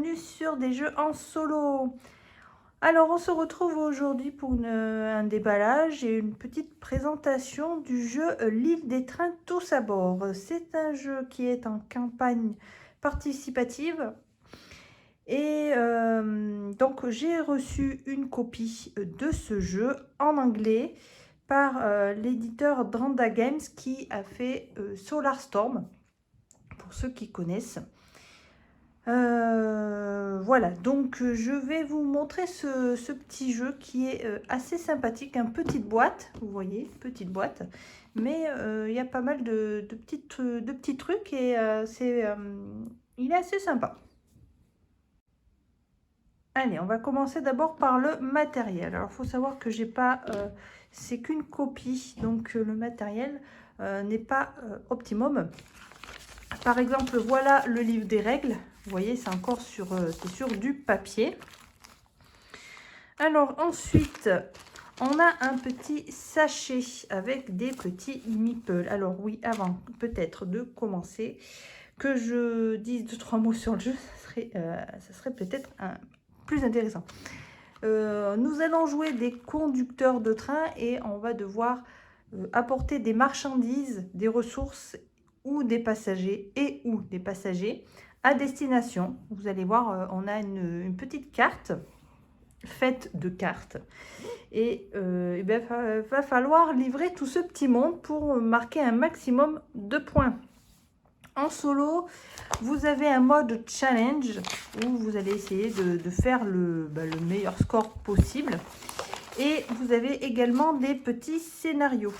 bienvenue sur des jeux en solo. Alors on se retrouve aujourd'hui pour un déballage et une petite présentation du jeu L'île des trains tous à bord. C'est un jeu qui est en campagne participative et donc j'ai reçu une copie de ce jeu en anglais par l'éditeur Dranda Games qui a fait Solar Storm, pour ceux qui connaissent. Voilà, donc je vais vous montrer ce petit jeu qui est assez sympathique, une petite boîte, vous voyez, petite boîte, mais il y a pas mal de petits trucs et il est assez sympa. Allez, on va commencer d'abord par le matériel. Alors, il faut savoir que j'ai pas, c'est qu'une copie, donc le matériel n'est pas optimum. Par exemple, voilà le livre des règles. Vous voyez, c'est encore sur du papier. Alors ensuite, on a un petit sachet avec des petits meeples. Alors oui, avant peut-être de commencer, que je dise 2-3 mots sur le jeu, ça serait peut-être plus intéressant. Nous allons jouer des conducteurs de train et on va devoir apporter des marchandises, des ressources ou des passagers à destination. Vous allez voir, on a une petite carte faite de cartes et ben, va falloir livrer tout ce petit monde pour marquer un maximum de points. En solo, vous avez un mode challenge où vous allez essayer de faire le meilleur score possible. Et vous avez également des petits scénarios.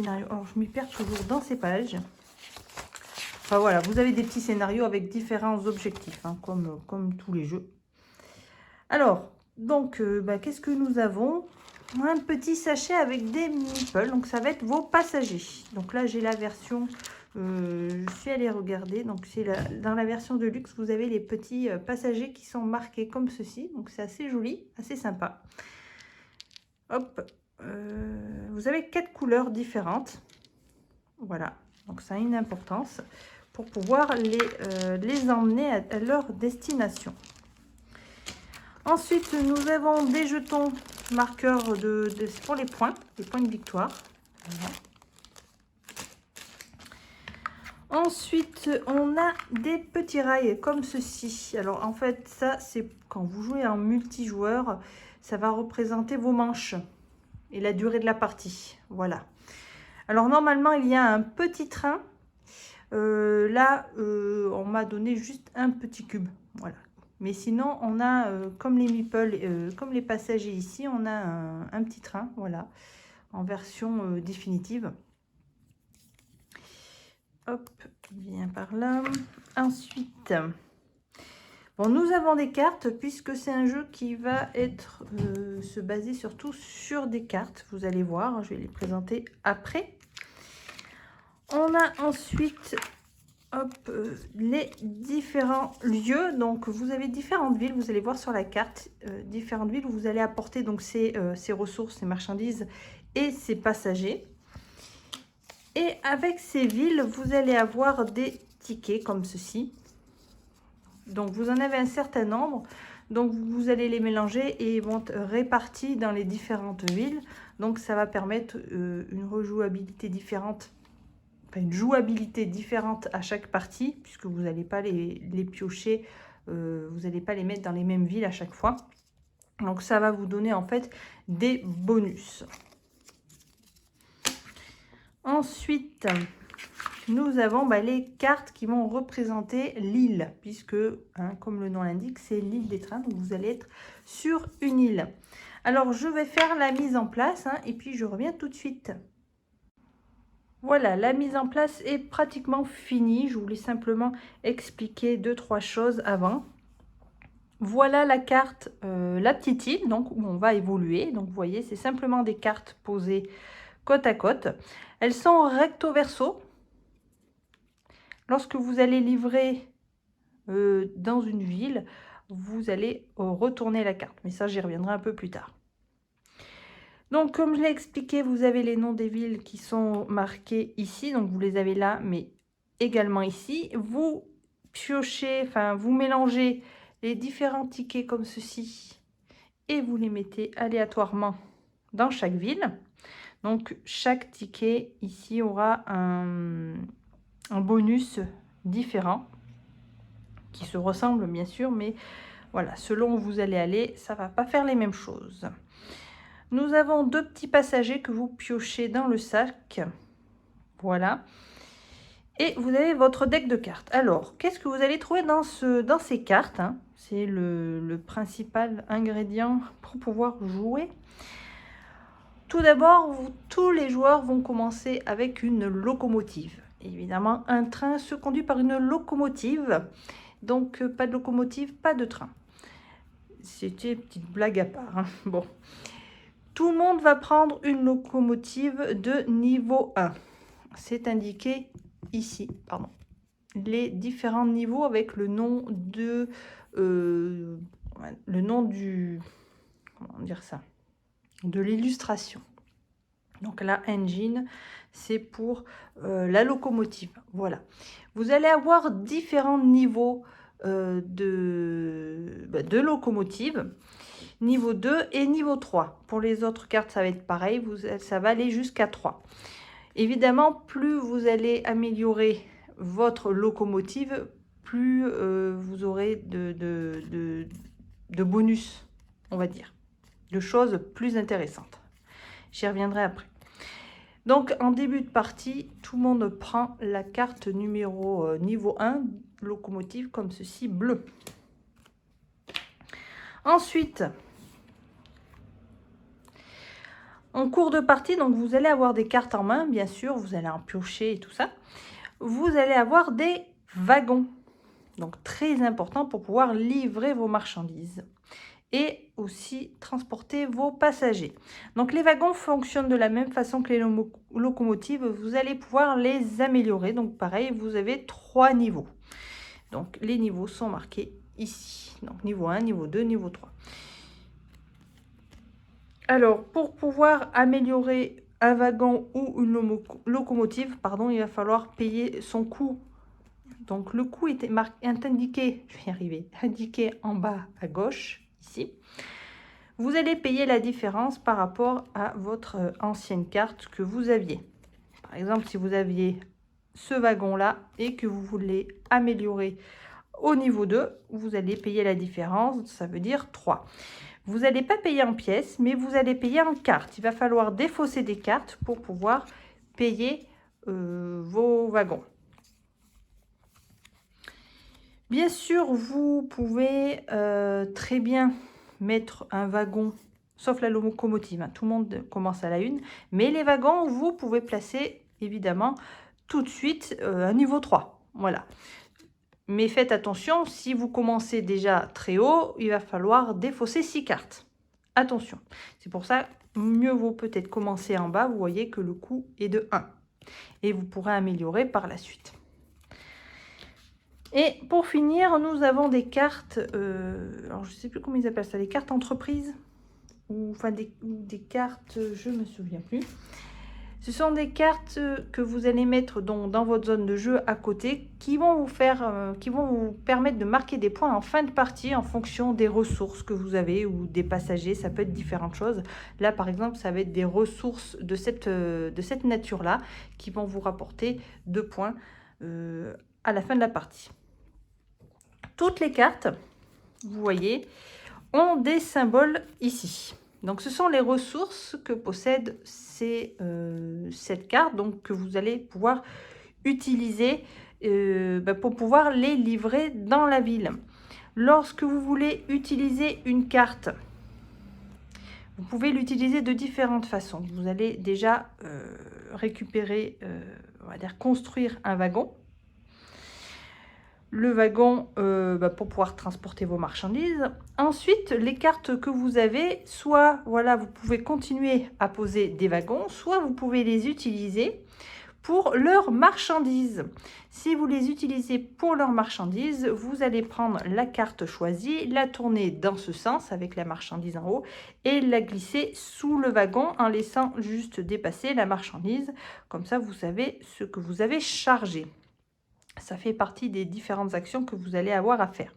Alors, je m'y perds toujours dans ces pages. Enfin voilà, vous avez des petits scénarios avec différents objectifs, hein, comme tous les jeux. Alors, donc, qu'est-ce que nous avons? Un petit sachet avec des meeples, donc ça va être vos passagers. Donc là, j'ai la version, je suis allée regarder, donc c'est dans la version de luxe, vous avez les petits passagers qui sont marqués comme ceci. Donc c'est assez joli, assez sympa. Hop, vous avez 4 couleurs différentes. Voilà, donc ça a une importance pour pouvoir les emmener à leur destination. Ensuite, nous avons des jetons marqueurs pour les points de victoire. Voilà. Ensuite, on a des petits rails comme ceci. Alors, en fait, ça, c'est quand vous jouez en multijoueur, ça va représenter vos manches et la durée de la partie. Voilà. Alors, normalement, il y a un petit train. Là, on m'a donné juste un petit cube. Voilà. Mais sinon, on a, comme les meeples, comme les passagers ici, on a un petit train, voilà, en version définitive. Hop, bien par là. Ensuite, bon, nous avons des cartes, puisque c'est un jeu qui va être se baser surtout sur des cartes. Vous allez voir, je vais les présenter après. On a ensuite... Hop, les différents lieux. Donc vous avez différentes villes, vous allez voir sur la carte différentes villes où vous allez apporter donc ces ressources, ces marchandises et ces passagers. Et avec ces villes, vous allez avoir des tickets comme ceci. Donc vous en avez un certain nombre, donc vous allez les mélanger et ils vont être répartis dans les différentes villes. Donc ça va permettre une rejouabilité différente, une jouabilité différente à chaque partie, puisque vous n'allez pas les piocher, vous n'allez pas les mettre dans les mêmes villes à chaque fois. Donc ça va vous donner en fait des bonus. Ensuite, nous avons les cartes qui vont représenter l'île, puisque, hein, comme le nom l'indique, c'est l'île des trains, donc vous allez être sur une île. Alors je vais faire la mise en place, hein, et puis je reviens tout de suite. Voilà, la mise en place est pratiquement finie. Je voulais simplement expliquer 2-3 choses avant. Voilà la carte, la petite île, donc où on va évoluer. Donc vous voyez, c'est simplement des cartes posées côte à côte. Elles sont recto verso. Lorsque vous allez livrer dans une ville, vous allez retourner la carte. Mais ça, j'y reviendrai un peu plus tard. Donc, comme je l'ai expliqué, vous avez les noms des villes qui sont marqués ici. Donc, vous les avez là, mais également ici. Vous piochez, enfin vous mélangez les différents tickets comme ceci et vous les mettez aléatoirement dans chaque ville. Donc chaque ticket ici aura un bonus différent qui se ressemble bien sûr, mais voilà, selon où vous allez aller, ça va pas faire les mêmes choses. Nous avons 2 petits passagers que vous piochez dans le sac. Voilà. Et vous avez votre deck de cartes. Alors, qu'est-ce que vous allez trouver dans ces cartes, hein? C'est le principal ingrédient pour pouvoir jouer. Tout d'abord, tous les joueurs vont commencer avec une locomotive. Évidemment, un train se conduit par une locomotive. Donc, pas de locomotive, pas de train. C'était une petite blague à part, hein. Bon. Tout le monde va prendre une locomotive de niveau 1. C'est indiqué ici, pardon. Les différents niveaux avec le nom de... le nom du... Comment dire ça? De l'illustration. Donc la engine, c'est pour la locomotive. Voilà. Vous allez avoir différents niveaux de locomotive. Niveau 2 et niveau 3. Pour les autres cartes, ça va être pareil. Ça va aller jusqu'à 3. Évidemment, plus vous allez améliorer votre locomotive, plus vous aurez de bonus, on va dire. De choses plus intéressantes. J'y reviendrai après. Donc, en début de partie, tout le monde prend la carte numéro niveau 1, locomotive, comme ceci, bleu. Ensuite, en cours de partie, donc vous allez avoir des cartes en main, bien sûr, vous allez en piocher et tout ça. Vous allez avoir des wagons, donc très important pour pouvoir livrer vos marchandises et aussi transporter vos passagers. Donc les wagons fonctionnent de la même façon que les locomotives, vous allez pouvoir les améliorer. Donc pareil, vous avez 3 niveaux. Donc les niveaux sont marqués ici. Donc niveau 1, niveau 2, niveau 3. Alors, pour pouvoir améliorer un wagon ou une locomotive, pardon, il va falloir payer son coût. Donc, le coût est indiqué, je vais y arriver, indiqué en bas à gauche, ici. Vous allez payer la différence par rapport à votre ancienne carte que vous aviez. Par exemple, si vous aviez ce wagon-là et que vous voulez améliorer au niveau 2, vous allez payer la différence, ça veut dire 3. Vous n'allez pas payer en pièces, mais vous allez payer en cartes. Il va falloir défausser des cartes pour pouvoir payer vos wagons. Bien sûr, vous pouvez très bien mettre un wagon, sauf la locomotive, hein, tout le monde commence à la 1, mais les wagons, vous pouvez placer évidemment tout de suite à niveau 3. Voilà. Mais faites attention, si vous commencez déjà très haut, il va falloir défausser 6 cartes. Attention, c'est pour ça, mieux vaut peut-être commencer en bas. Vous voyez que le coût est de 1. Et vous pourrez améliorer par la suite. Et pour finir, nous avons des cartes, alors je ne sais plus comment ils appellent ça, les cartes entreprises. Ou enfin des cartes, je ne me souviens plus. Ce sont des cartes que vous allez mettre dans votre zone de jeu à côté qui vont vous permettre de marquer des points en fin de partie en fonction des ressources que vous avez ou des passagers. Ça peut être différentes choses. Là, par exemple, ça va être des ressources de cette nature-là qui vont vous rapporter 2 points à la fin de la partie. Toutes les cartes, vous voyez, ont des symboles ici. Donc, ce sont les ressources que possède cette carte, donc que vous allez pouvoir utiliser pour pouvoir les livrer dans la ville. Lorsque vous voulez utiliser une carte, vous pouvez l'utiliser de différentes façons. Vous allez déjà récupérer, on va dire construire un wagon. Le wagon pour pouvoir transporter vos marchandises. Ensuite, les cartes que vous avez, soit voilà, vous pouvez continuer à poser des wagons, soit vous pouvez les utiliser pour leurs marchandises. Si vous les utilisez pour leurs marchandises, vous allez prendre la carte choisie, la tourner dans ce sens avec la marchandise en haut et la glisser sous le wagon en laissant juste dépasser la marchandise. Comme ça, vous savez ce que vous avez chargé. Ça fait partie des différentes actions que vous allez avoir à faire.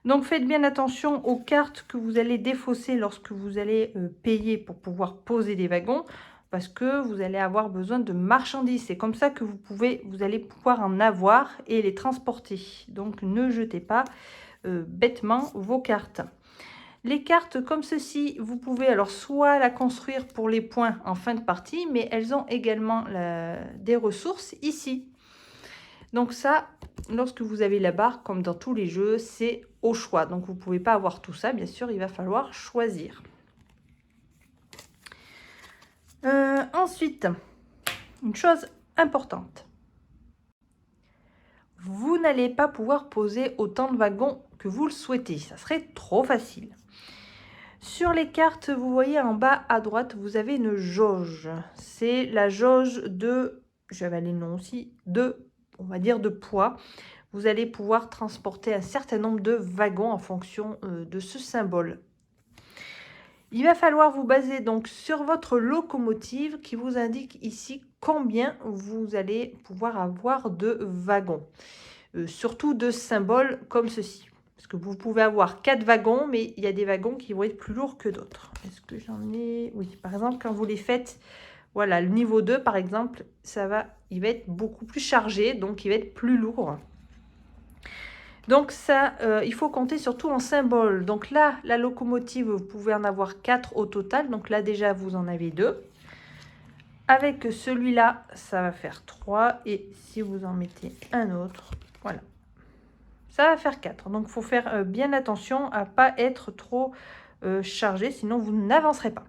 Donc faites bien attention aux cartes que vous allez défausser lorsque vous allez payer pour pouvoir poser des wagons, parce que vous allez avoir besoin de marchandises. C'est comme ça que vous allez pouvoir en avoir et les transporter. Donc ne jetez pas bêtement vos cartes. Les cartes comme ceci, vous pouvez alors soit la construire pour les points en fin de partie, mais elles ont également des ressources ici. Donc ça, lorsque vous avez la barre, comme dans tous les jeux, c'est au choix. Donc vous ne pouvez pas avoir tout ça, bien sûr, il va falloir choisir. Ensuite, une chose importante. Vous n'allez pas pouvoir poser autant de wagons que vous le souhaitez. Ça serait trop facile. Sur les cartes, vous voyez en bas à droite, vous avez une jauge. C'est la jauge de, j'avais les noms aussi, on va dire de poids. Vous allez pouvoir transporter un certain nombre de wagons en fonction de ce symbole. Il va falloir vous baser donc sur votre locomotive qui vous indique ici combien vous allez pouvoir avoir de wagons. Surtout de symboles comme ceci. Parce que vous pouvez avoir 4 wagons, mais il y a des wagons qui vont être plus lourds que d'autres. Est-ce que j'en ai? Oui, par exemple, quand vous les faites, voilà, le niveau 2, par exemple, il va être beaucoup plus chargé, donc il va être plus lourd. Donc ça, il faut compter surtout en symboles. Donc là, la locomotive, vous pouvez en avoir 4 au total. Donc là, déjà, vous en avez 2. Avec celui-là, ça va faire 3. Et si vous en mettez un autre, voilà. Ça va faire 4. Donc, il faut faire bien attention à ne pas être trop chargé, sinon vous n'avancerez pas.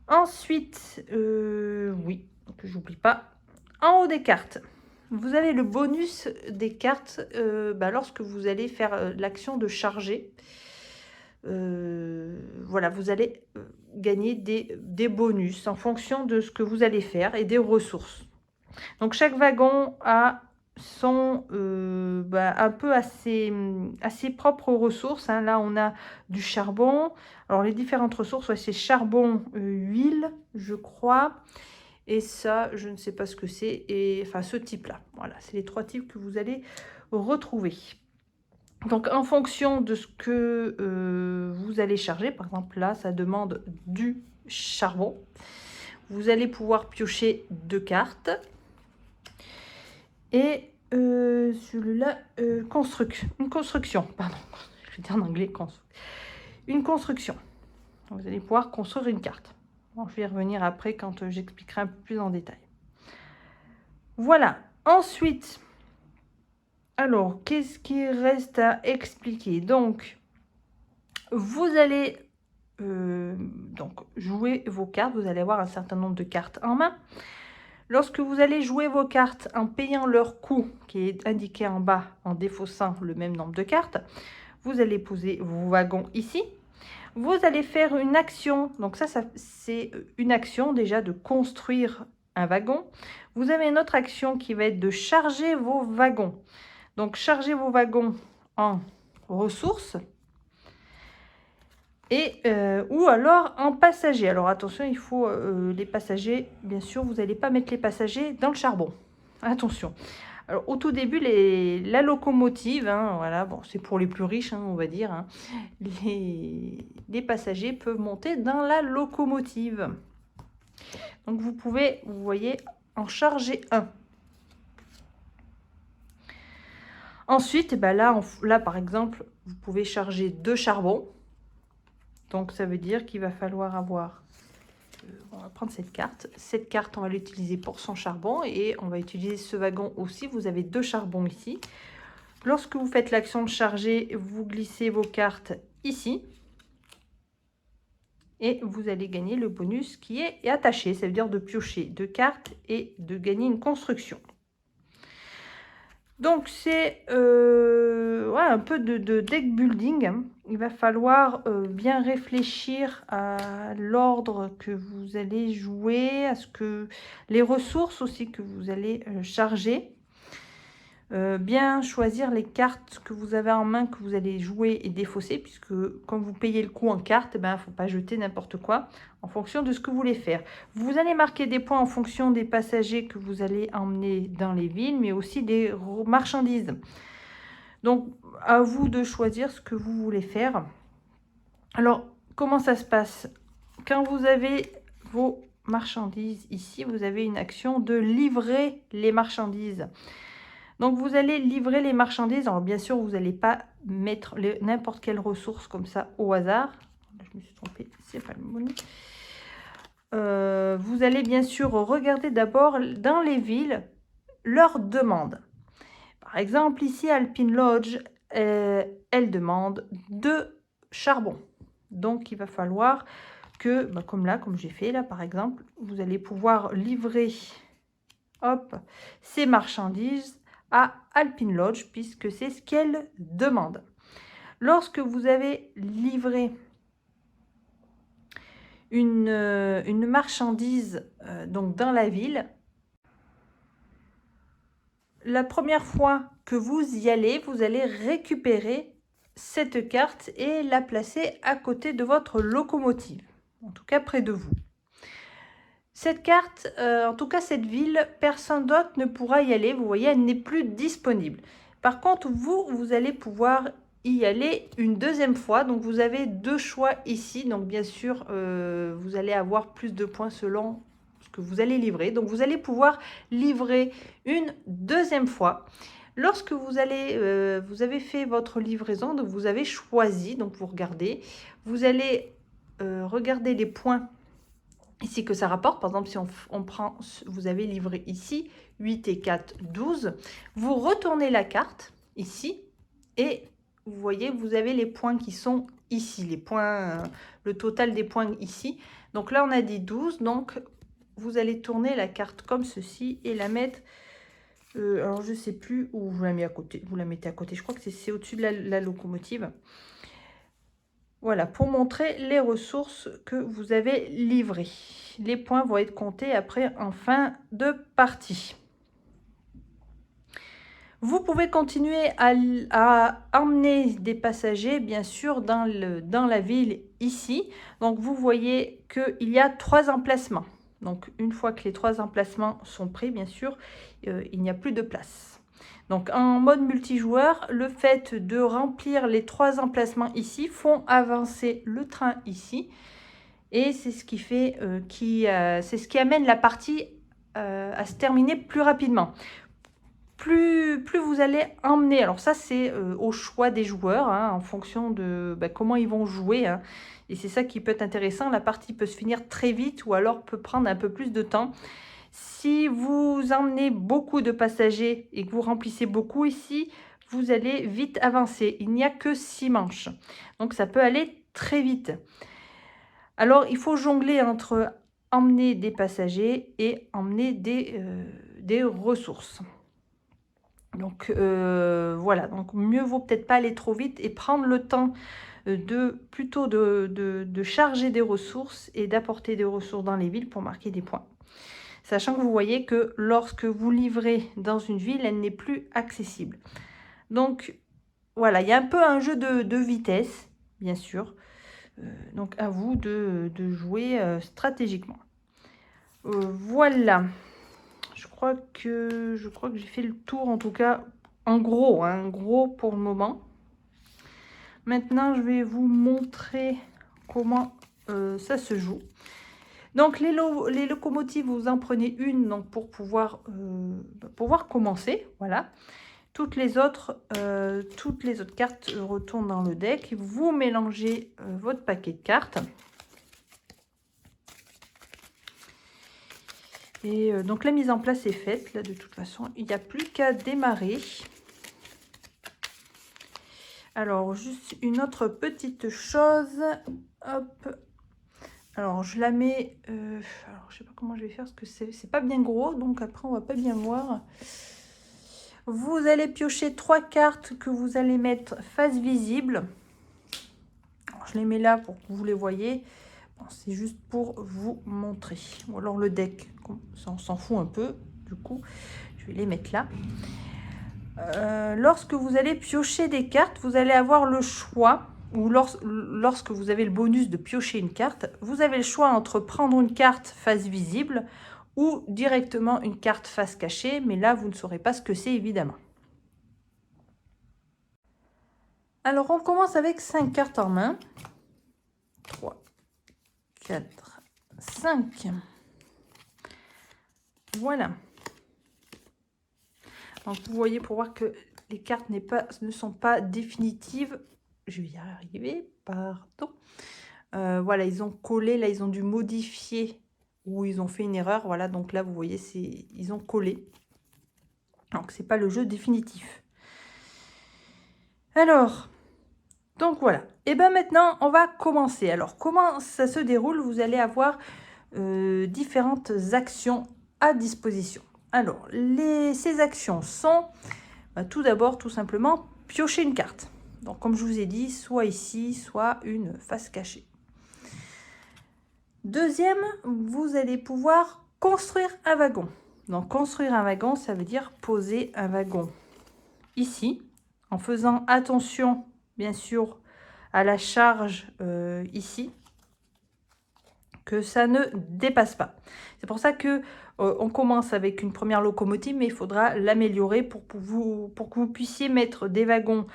Ensuite, oui, que j'oublie pas, en haut des cartes, vous avez le bonus des cartes lorsque vous allez faire l'action de charger. Voilà, vous allez gagner des bonus en fonction de ce que vous allez faire et des ressources. Donc, chaque wagon a un peu à ses propres ressources. Hein. Là, on a du charbon. Alors, les différentes ressources, ouais, c'est charbon, huile, je crois. Et ça, je ne sais pas ce que c'est. Et enfin, ce type-là. Voilà, c'est les 3 types que vous allez retrouver. Donc, en fonction de ce que vous allez charger, par exemple, là, ça demande du charbon. Vous allez pouvoir piocher 2 cartes. Et celui-là, une construction, pardon, je vais dire en anglais, une construction. Donc, vous allez pouvoir construire une carte. Bon, je vais y revenir après quand j'expliquerai un peu plus en détail. Voilà, ensuite, alors, qu'est-ce qui reste à expliquer? Donc, vous allez donc jouer vos cartes, vous allez avoir un certain nombre de cartes en main. Lorsque vous allez jouer vos cartes en payant leur coût, qui est indiqué en bas en défaussant le même nombre de cartes, vous allez poser vos wagons ici. Vous allez faire une action, donc ça c'est une action déjà de construire un wagon. Vous avez une autre action qui va être de charger vos wagons. Donc charger vos wagons en ressources. Et, ou alors en passager. Alors attention, il faut les passagers, bien sûr, vous n'allez pas mettre les passagers dans le charbon. Attention. Alors au tout début, la locomotive, hein, voilà, bon, c'est pour les plus riches, hein, on va dire. Hein, les passagers peuvent monter dans la locomotive. Donc vous pouvez, vous voyez, en charger un. Ensuite, ben là, par exemple, vous pouvez charger 2 charbons. Donc, ça veut dire qu'il va falloir avoir... on va prendre cette carte. Cette carte, on va l'utiliser pour son charbon. Et on va utiliser ce wagon aussi. Vous avez 2 charbons ici. Lorsque vous faites l'action de charger, vous glissez vos cartes ici. Et vous allez gagner le bonus qui est attaché. Ça veut dire de piocher 2 cartes et de gagner une construction. Donc, c'est un peu de deck building. Il va falloir bien réfléchir à l'ordre que vous allez jouer, à ce que les ressources aussi que vous allez charger. Bien choisir les cartes que vous avez en main, que vous allez jouer et défausser, puisque quand vous payez le coup en carte, il ne faut pas jeter n'importe quoi en fonction de ce que vous voulez faire. Vous allez marquer des points en fonction des passagers que vous allez emmener dans les villes, mais aussi des marchandises. Donc, à vous de choisir ce que vous voulez faire. Alors, comment ça se passe? Quand vous avez vos marchandises ici, vous avez une action de livrer les marchandises. Donc, vous allez livrer les marchandises. Alors, bien sûr, vous n'allez pas mettre n'importe quelle ressource comme ça au hasard. Je me suis trompée, c'est pas le bon. Vous allez bien sûr regarder d'abord dans les villes leurs demandes. Par exemple, ici, Alpine Lodge, elle demande 2 charbons. Donc, il va falloir que, comme là, comme j'ai fait là, par exemple, vous allez pouvoir livrer ces marchandises à Alpine Lodge, puisque c'est ce qu'elle demande. Lorsque vous avez livré une marchandise donc dans la ville, la première fois que vous y allez, vous allez récupérer cette carte et la placer à côté de votre locomotive, en tout cas près de vous. Cette carte, en tout cas cette ville, personne d'autre ne pourra y aller. Vous voyez, elle n'est plus disponible. Par contre, vous allez pouvoir y aller une deuxième fois. Donc, vous avez 2 choix ici. Donc, bien sûr, vous allez avoir plus de points selon ce que vous allez livrer. Donc, vous allez pouvoir livrer une deuxième fois. Lorsque vous avez fait votre livraison, donc vous avez choisi, donc vous regardez, vous allez regarder les points ici que ça rapporte. Par exemple, si on prend, vous avez livré ici 8 et 4, 12. Vous retournez la carte ici et vous voyez, vous avez les points qui sont ici, les points, le total des points ici. Donc là, on a dit 12. Donc, vous allez tourner la carte comme ceci et la mettre, alors je ne sais plus où vous la mettez à côté. Vous la mettez à côté, je crois que c'est au-dessus de la locomotive. Voilà, pour montrer les ressources que vous avez livrées. Les points vont être comptés après en fin de partie. Vous pouvez continuer à emmener des passagers, bien sûr, dans la ville ici. Donc, vous voyez qu'il y a 3 emplacements. Donc, une fois que les 3 emplacements sont pris, bien sûr, il n'y a plus de place. Donc, en mode multijoueur, le fait de remplir les 3 emplacements ici font avancer le train ici. Et c'est ce qui fait, c'est ce qui amène la partie à se terminer plus rapidement. Plus vous allez emmener, alors ça c'est au choix des joueurs, hein, en fonction de comment ils vont jouer. Hein. Et c'est ça qui peut être intéressant. La partie peut se finir très vite ou alors peut prendre un peu plus de temps. Si vous emmenez beaucoup de passagers et que vous remplissez beaucoup ici, vous allez vite avancer. Il n'y a que 6 manches. Donc, ça peut aller très vite. Alors, il faut jongler entre emmener des passagers et emmener des ressources. Donc, voilà. Donc, mieux vaut peut-être pas aller trop vite et prendre le temps plutôt de charger des ressources et d'apporter des ressources dans les villes pour marquer des points. Sachant que vous voyez que lorsque vous livrez dans une ville, elle n'est plus accessible. Donc, voilà, il y a un peu un jeu de vitesse, bien sûr. Donc, à vous de jouer stratégiquement. Voilà. Je crois que j'ai fait le tour, en tout cas, en gros, hein, gros pour le moment. Maintenant, je vais vous montrer comment ça se joue. Donc, les locomotives, vous en prenez une donc, pour pouvoir commencer. Voilà. Toutes les autres cartes retournent dans le deck. Vous mélangez votre paquet de cartes. Et donc, la mise en place est faite. Là, de toute façon, il n'y a plus qu'à démarrer. Alors, juste une autre petite chose. Hop. Alors, je la mets... alors, je sais pas comment je vais faire parce que c'est pas bien gros. Donc, après, on va pas bien voir. Vous allez piocher 3 cartes que vous allez mettre face visible. Alors, je les mets là pour que vous les voyez. Bon, c'est juste pour vous montrer. Ou alors le deck, ça, on s'en fout un peu. Du coup, je vais les mettre là. lorsque vous allez piocher des cartes, vous allez avoir le choix, ou lorsque vous avez le bonus de piocher une carte, vous avez le choix entre prendre une carte face visible ou directement une carte face cachée, mais là, vous ne saurez pas ce que c'est, évidemment. Alors, on commence avec 5 cartes en main. 3, 4, 5. Voilà. Donc, vous voyez, pour voir que les cartes ne sont pas définitives. Je vais y arriver, pardon. Voilà, ils ont collé, là, ils ont dû modifier ou ils ont fait une erreur. Voilà, donc là, vous voyez, ils ont collé. Donc, c'est pas le jeu définitif. Alors, donc voilà. Et bien maintenant, on va commencer. Alors, comment ça se déroule? Vous allez avoir différentes actions à disposition. Alors, ces actions sont, tout d'abord, tout simplement, piocher une carte. Donc, comme je vous ai dit, soit ici, soit une face cachée. Deuxième, vous allez pouvoir construire un wagon. Donc, construire un wagon, ça veut dire poser un wagon ici, en faisant attention, bien sûr, à la charge ici, que ça ne dépasse pas. C'est pour ça que on commence avec une première locomotive, mais il faudra l'améliorer pour que vous puissiez mettre des wagons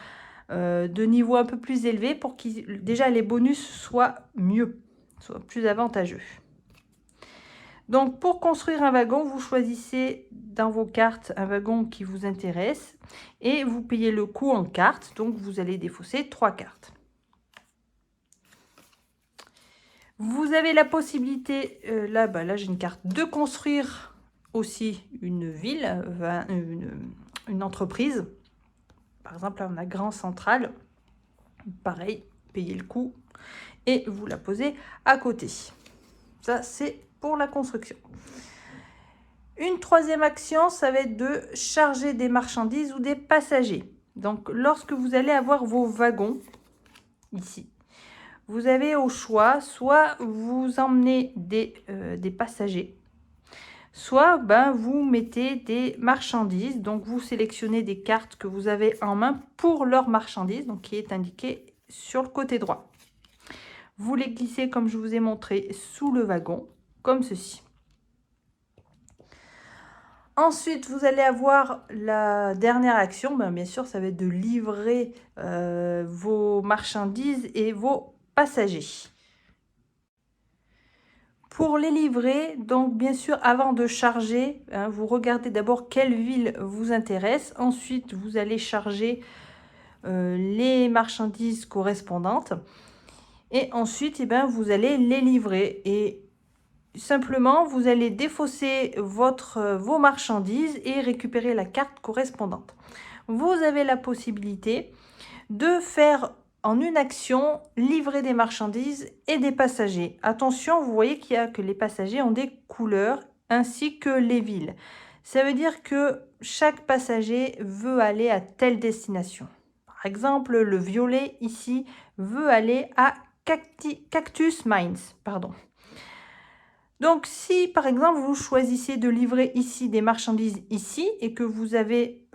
de niveau un peu plus élevé pour que déjà les bonus soient mieux, soient plus avantageux. Donc pour construire un wagon, vous choisissez dans vos cartes un wagon qui vous intéresse et vous payez le coût en cartes. Donc vous allez défausser 3 cartes. Vous avez la possibilité, là j'ai une carte, de construire aussi une ville, une entreprise. Par exemple, là on a Grand Central. Pareil, payez le coût et vous la posez à côté. Ça, c'est pour la construction. Une troisième action, ça va être de charger des marchandises ou des passagers. Donc, lorsque vous allez avoir vos wagons, ici, vous avez au choix, soit vous emmenez des passagers, soit vous mettez des marchandises. Donc, vous sélectionnez des cartes que vous avez en main pour leurs marchandises, donc qui est indiqué sur le côté droit. Vous les glissez, comme je vous ai montré, sous le wagon, comme ceci. Ensuite, vous allez avoir la dernière action. Bien sûr, ça va être de livrer vos marchandises et vos passagers. Pour les livrer, donc bien sûr, avant de charger, vous regardez d'abord quelle ville vous intéresse. Ensuite, vous allez charger les marchandises correspondantes. Et ensuite, vous allez les livrer. Et simplement, vous allez défausser vos marchandises et récupérer la carte correspondante. Vous avez la possibilité de faire en une action livrer des marchandises et des passagers. Attention, vous voyez que les passagers ont des couleurs ainsi que les villes. Ça veut dire que chaque passager veut aller à telle destination. Par exemple, le violet ici veut aller à Cactus Mines, pardon. Donc, si par exemple, vous choisissez de livrer ici des marchandises ici et que vous avez,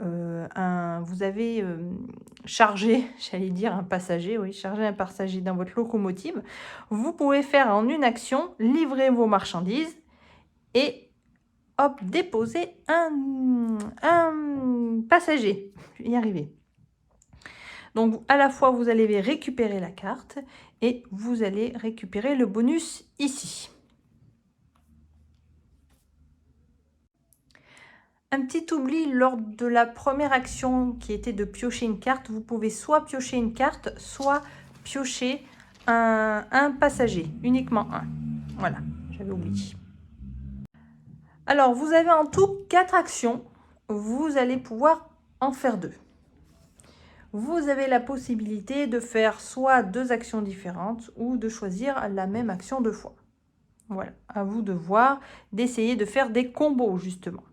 chargé, j'allais dire un passager, oui, chargé un passager dans votre locomotive, vous pouvez faire en une action, livrer vos marchandises et hop, déposer un passager. Je vais y arriver. Donc, à la fois, vous allez récupérer la carte et vous allez récupérer le bonus ici. Un petit oubli lors de la première action qui était de piocher une carte. Vous pouvez soit piocher une carte, soit piocher un passager, uniquement un. Voilà, j'avais oublié. Alors, vous avez en tout 4 actions. Vous allez pouvoir en faire 2. Vous avez la possibilité de faire soit 2 actions différentes ou de choisir la même action 2 fois. Voilà, à vous de voir, d'essayer de faire des combos justement.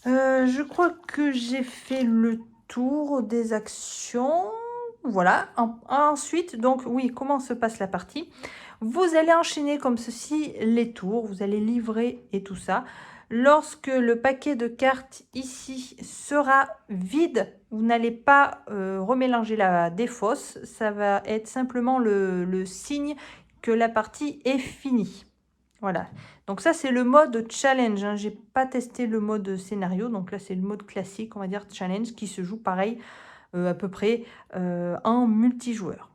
Je crois que j'ai fait le tour des actions. Voilà. Ensuite, donc oui, comment se passe la partie? Vous allez enchaîner comme ceci les tours. Vous allez livrer et tout ça. Lorsque le paquet de cartes ici sera vide, vous n'allez pas remélanger la défausse. Ça va être simplement le signe que la partie est finie. Voilà. Donc ça, c'est le mode challenge. Hein. Je n'ai pas testé le mode scénario. Donc là, c'est le mode classique, on va dire challenge, qui se joue pareil à peu près en multijoueur.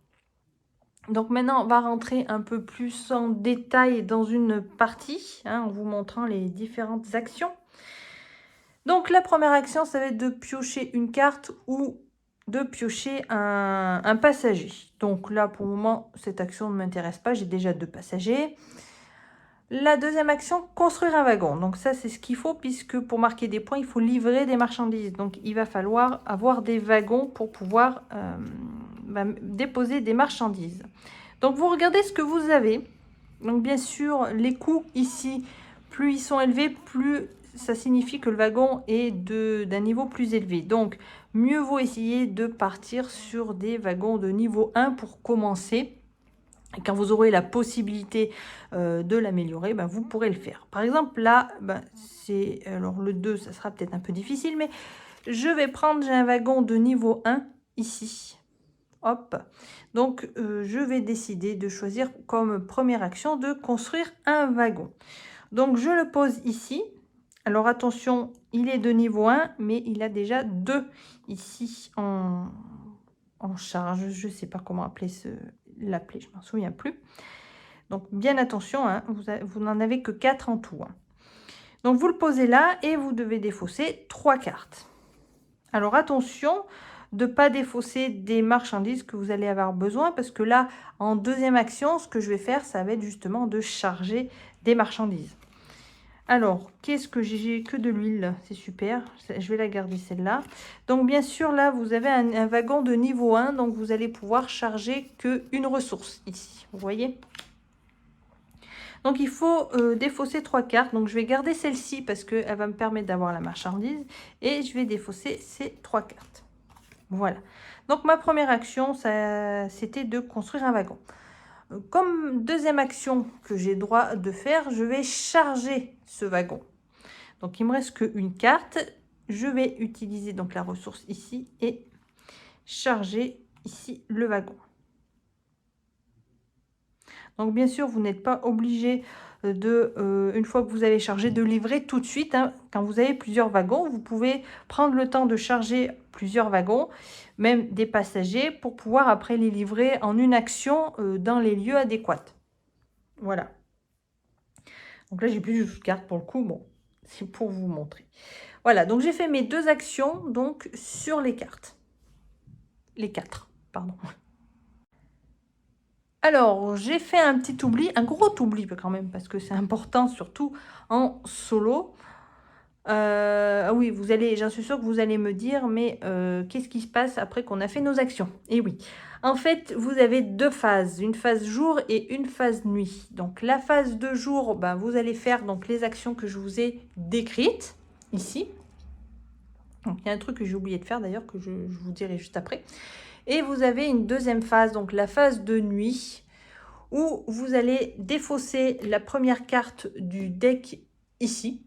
Donc maintenant, on va rentrer un peu plus en détail dans une partie, hein, en vous montrant les différentes actions. Donc la première action, ça va être de piocher une carte ou de piocher un passager. Donc là, pour le moment, cette action ne m'intéresse pas, j'ai déjà 2 passagers. La deuxième action, construire un wagon. Donc ça, c'est ce qu'il faut, puisque pour marquer des points, il faut livrer des marchandises. Donc il va falloir avoir des wagons pour pouvoir déposer des marchandises. Donc vous regardez ce que vous avez. Donc bien sûr, les coûts ici, plus ils sont élevés, plus ça signifie que le wagon est d'un niveau plus élevé. Donc mieux vaut essayer de partir sur des wagons de niveau 1 pour commencer. Et quand vous aurez la possibilité de l'améliorer, ben, vous pourrez le faire. Par exemple, là, ben, alors le 2, ça sera peut-être un peu difficile, mais je vais prendre, j'ai un wagon de niveau 1 ici. Hop. Donc, je vais décider de choisir comme première action de construire un wagon. Donc, je le pose ici. Alors, attention, il est de niveau 1, mais il a déjà 2 ici en charge. Je ne sais pas comment l'appeler, je ne m'en souviens plus. Donc, bien attention, hein, vous n'en avez que 4 en tout. Hein. Donc, vous le posez là et vous devez défausser 3 cartes. Alors, attention de ne pas défausser des marchandises que vous allez avoir besoin, parce que là, en deuxième action, ce que je vais faire, ça va être justement de charger des marchandises. Alors, qu'est-ce que j'ai? Que de l'huile, c'est super. Je vais la garder celle-là. Donc, bien sûr, là, vous avez un wagon de niveau 1, donc vous allez pouvoir charger qu'une ressource ici. Vous voyez? Donc, il faut défausser 3 cartes. Donc, je vais garder celle-ci parce qu'elle va me permettre d'avoir la marchandise. Et je vais défausser ces 3 cartes. Voilà. Donc, ma première action, c'était de construire un wagon. Comme deuxième action que j'ai droit de faire, je vais charger ce wagon. Donc, il me reste qu'une carte. Je vais utiliser donc la ressource ici et charger ici le wagon. Donc, bien sûr, vous n'êtes pas obligé une fois que vous avez chargé, de livrer tout de suite. Hein. Quand vous avez plusieurs wagons, vous pouvez prendre le temps de charger plusieurs wagons, même des passagers, pour pouvoir après les livrer en une action dans les lieux adéquats. Voilà. Donc là, j'ai plus de cartes pour le coup. Bon, c'est pour vous montrer. Voilà, donc j'ai fait mes 2 actions donc sur les cartes. Les 4, pardon. Alors, j'ai fait un petit oubli, un gros oubli quand même, parce que c'est important, surtout en solo. Ah oui, j'en suis sûre que vous allez me dire, mais qu'est-ce qui se passe après qu'on a fait nos actions? Et oui, en fait, vous avez 2 phases, une phase jour et une phase nuit. Donc, la phase de jour, ben, vous allez faire donc, les actions que je vous ai décrites ici. Donc, il y a un truc que j'ai oublié de faire d'ailleurs, que je vous dirai juste après. Et vous avez une deuxième phase, donc la phase de nuit, où vous allez défausser la première carte du deck ici.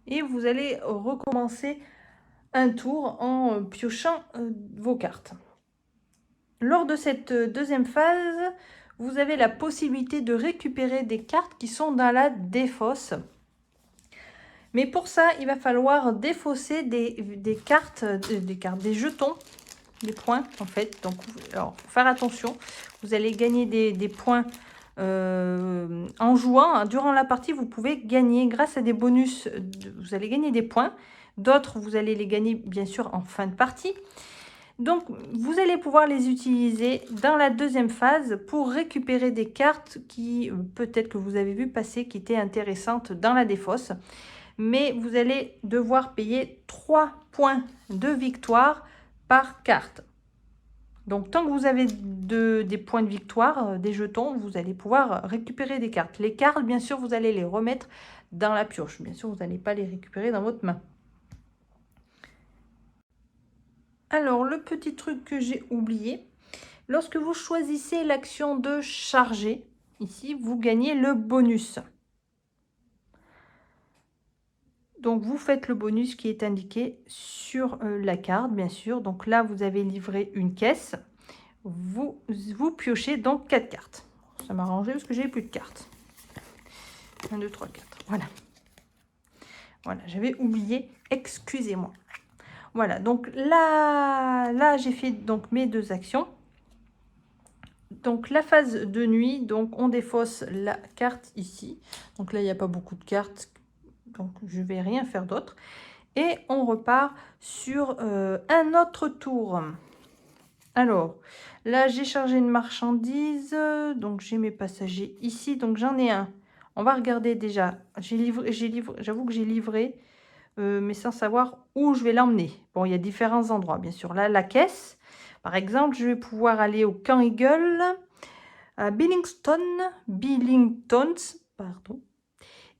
Et vous allez recommencer un tour en piochant vos cartes. Lors de cette deuxième phase, vous avez la possibilité de récupérer des cartes qui sont dans la défausse. Mais pour ça, il va falloir défausser des cartes, des jetons, des points en fait. Donc, alors, faut faire attention. Vous allez gagner des points en jouant. Durant la partie, vous pouvez gagner grâce à des bonus. Vous allez gagner des points. D'autres, vous allez les gagner bien sûr en fin de partie. Donc, vous allez pouvoir les utiliser dans la deuxième phase pour récupérer des cartes qui, peut-être que vous avez vu passer, qui étaient intéressantes dans la défausse. Mais vous allez devoir payer 3 points de victoire par carte. Donc, tant que vous avez des points de victoire, des jetons, vous allez pouvoir récupérer des cartes. Les cartes, bien sûr, vous allez les remettre dans la pioche. Bien sûr, vous n'allez pas les récupérer dans votre main. Alors, le petit truc que j'ai oublié, lorsque vous choisissez l'action de charger, ici, vous gagnez le bonus. Donc, vous faites le bonus qui est indiqué sur la carte, bien sûr. Donc là, vous avez livré une caisse. Vous piochez donc 4 cartes. Ça m'a arrangé parce que j'ai plus de cartes. 1, 2, 3, 4. Voilà. Voilà, j'avais oublié. Excusez-moi. Voilà, donc là j'ai fait donc mes 2 actions. Donc la phase de nuit, donc on défausse la carte ici. Donc là, il n'y a pas beaucoup de cartes. Donc je vais rien faire d'autre. Et on repart sur un autre tour. Alors, là, j'ai chargé une marchandise. Donc, j'ai mes passagers ici. Donc, j'en ai un. On va regarder déjà. J'avoue que j'ai livré, mais sans savoir où je vais l'emmener. Bon, il y a différents endroits, bien sûr. Là, la caisse, par exemple, je vais pouvoir aller au Camp Eagle, à Billingtons, pardon,